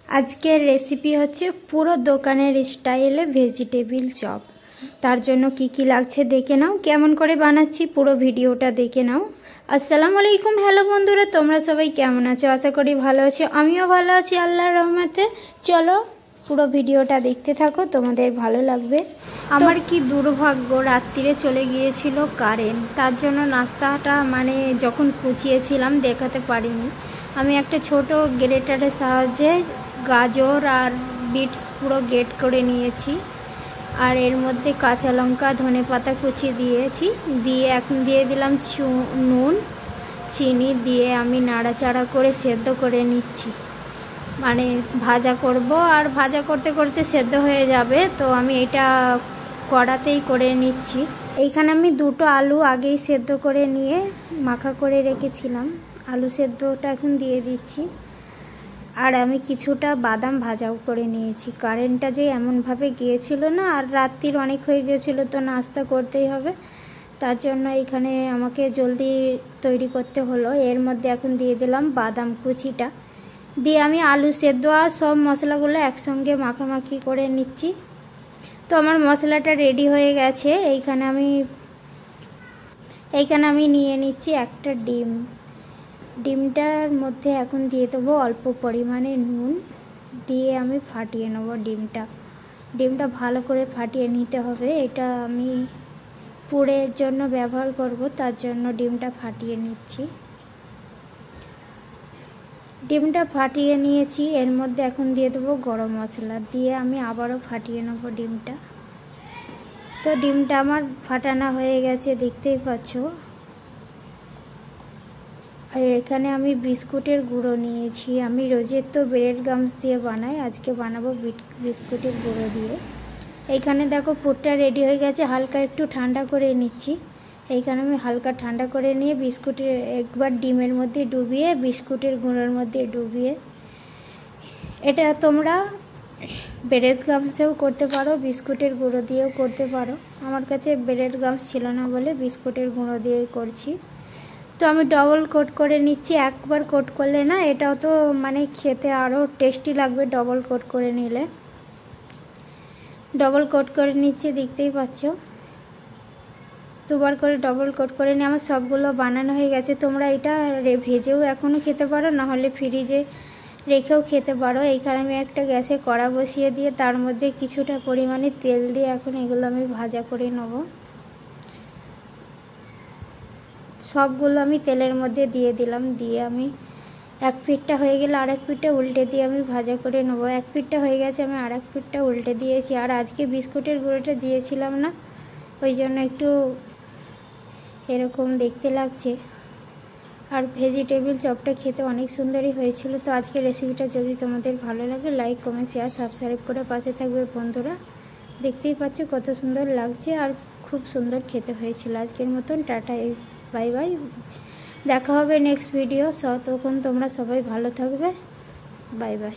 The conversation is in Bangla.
আজকের রেসিপি হচ্ছে পুরো দোকানের স্টাইলে ভেজিটেবিল চপ। তার জন্য কি কি লাগছে দেখে নাও, কেমন করে বানাচ্ছি পুরো ভিডিওটা দেখে নাও। আসসালামু আলাইকুম, হ্যালো বন্ধুরা, তোমরা সবাই কেমন আছো? আশা করি ভালো আছো, আমিও ভালো আছি আল্লাহর রহমতে। চলো পুরো ভিডিওটা দেখতে থাকো, তোমাদের ভালো লাগবে। আমার কি দুর্ভাগ্য, রাত্রিরে চলে গিয়েছিল কারেন্ট, তার জন্য নাস্তাটা যখন কুচিয়েছিলাম দেখাতে পারিনি। আমি একটা ছোট গ্রেটারের সাহায্যে গাজর আর বিটস পুরো গ্রেট করে নিয়েছি, আর এর মধ্যে কাঁচা লঙ্কা ধনেপাতা কুচি দিয়েছি, দিয়ে এখন দিয়ে দিলাম নুন চিনি দিয়ে আমি নাড়াচাড়া করে সেদ্ধ করে নিচ্ছি। ভাজা করব, আর ভাজা করতে করতে সেদ্ধ হয়ে যাবে, তো আমি এটা কড়াতেই করে নিচ্ছি। এইখানে আমি দুটো আলু আগেই সেদ্ধ করে নিয়ে মাখা করে রেখেছিলাম, আলু সেদ্ধটা এখন দিয়ে দিচ্ছি। আর আমি কিছুটা বাদাম ভাজাও করে নিয়েছি। কারেন্টটা যে এমনভাবে গিয়েছিল না, আর রাত্রির অনেক হয়ে গিয়েছিল, তো নাস্তা করতেই হবে, তার জন্য এখানে আমাকে জলদি তৈরি করতে হলো। এর মধ্যে এখন দিয়ে দিলাম বাদাম কুচিটা, দিয়ে আমি আলু সেদ্ধ আর সব মশলাগুলো একসঙ্গে মাখামাখি করে নিচ্ছি। তো আমার মশলাটা রেডি হয়ে গেছে। এইখানে আমি নিয়ে নিচ্ছি একটা ডিম। ডিমটার মধ্যে এখন দিয়ে দেবো অল্প পরিমাণে নুন, দিয়ে আমি ফাটিয়ে নেব ডিমটা ভালো করে ফাটিয়ে নিতে হবে। এটা আমি পুরের জন্য ব্যবহার করব, তার জন্য ডিমটা ফাটিয়ে নিচ্ছি। ডিমটা ফাটিয়ে নিয়েছি, এর মধ্যে এখন দিয়ে দেবো গরম মশলা, দিয়ে আমি আবারও ফাটিয়ে নেব ডিমটা। তো ডিমটা আমার ফাটানো হয়ে গেছে, দেখতেই পাচ্ছ। আর এখানে আমি বিস্কুটের গুঁড়ো নিয়েছি। আমি রোজের তো ব্রেড গামস দিয়ে বানাই, আজকে বানাবো বিস্কুটের গুঁড়ো দিয়ে। এইখানে দেখো পুরটা রেডি হয়ে গেছে, হালকা একটু ঠান্ডা করে নিচ্ছি। এইখানে আমি হালকা ঠান্ডা করে নিয়ে বিস্কুটের একবার ডিমের মধ্যে ডুবিয়ে বিস্কুটের গুঁড়োর মধ্যে ডুবিয়ে, এটা তোমরা ব্রেড গামসেও করতে পারো, বিস্কুটের গুঁড়ো দিয়েও করতে পারো। আমার কাছে ব্রেড গামস ছিল না বলে বিস্কুটের গুঁড়ো দিয়েই করছি। তো আমি ডবল কোট করে নিচ্ছি, একবার কোট করলে না এটাও তো খেতে আরও টেস্টি লাগবে, ডবল কোট করে নিলে। ডবল কোট করে নিচ্ছি, দেখতেই পাচ্ছ। দুবার করে ডবল কোট করে নিয়ে আমার সবগুলো বানানো হয়ে গেছে। তোমরা এটা ভেজেও এখনও খেতে পারো, নাহলে ফ্রিজে রেখেও খেতে পারো। এইখানে আমি একটা গ্যাসে কড়া বসিয়ে দিয়ে তার মধ্যে কিছুটা পরিমাণে তেল দিয়ে এখন এগুলো আমি ভাজা করে নেব। সবগুলো আমি তেলের মধ্যে দিয়ে দিলাম, দিয়ে আমি এক পিঠটা হয়ে গেলে আরেক পিঠটা উল্টে দিয়ে আমি ভাজা করে নেব। এক পিঠটা হয়ে গেছে, আমি আরেক পিঠটা উল্টে দিয়েছি। আর আজকে বিস্কুটের গুঁড়োটা দিয়েছিলাম না, ওই জন্য একটু এরকম দেখতে লাগছে। আর ভেজিটেবিল চপটা খেতে অনেক সুন্দরই হয়েছিল। তো আজকের রেসিপিটা যদি তোমাদের ভালো লাগে, লাইক কমেন্ট শেয়ার সাবস্ক্রাইব করে পাশে থাকবে বন্ধুরা। দেখতেই পাচ্ছ কত সুন্দর লাগছে, আর খুব সুন্দর খেতে হয়েছিল। আজকের মতন টাটা, বাই বাই, দেখা হবে নেক্সট ভিডিও। তখন তোমরা সবাই ভালো থাকবে, বাই বাই।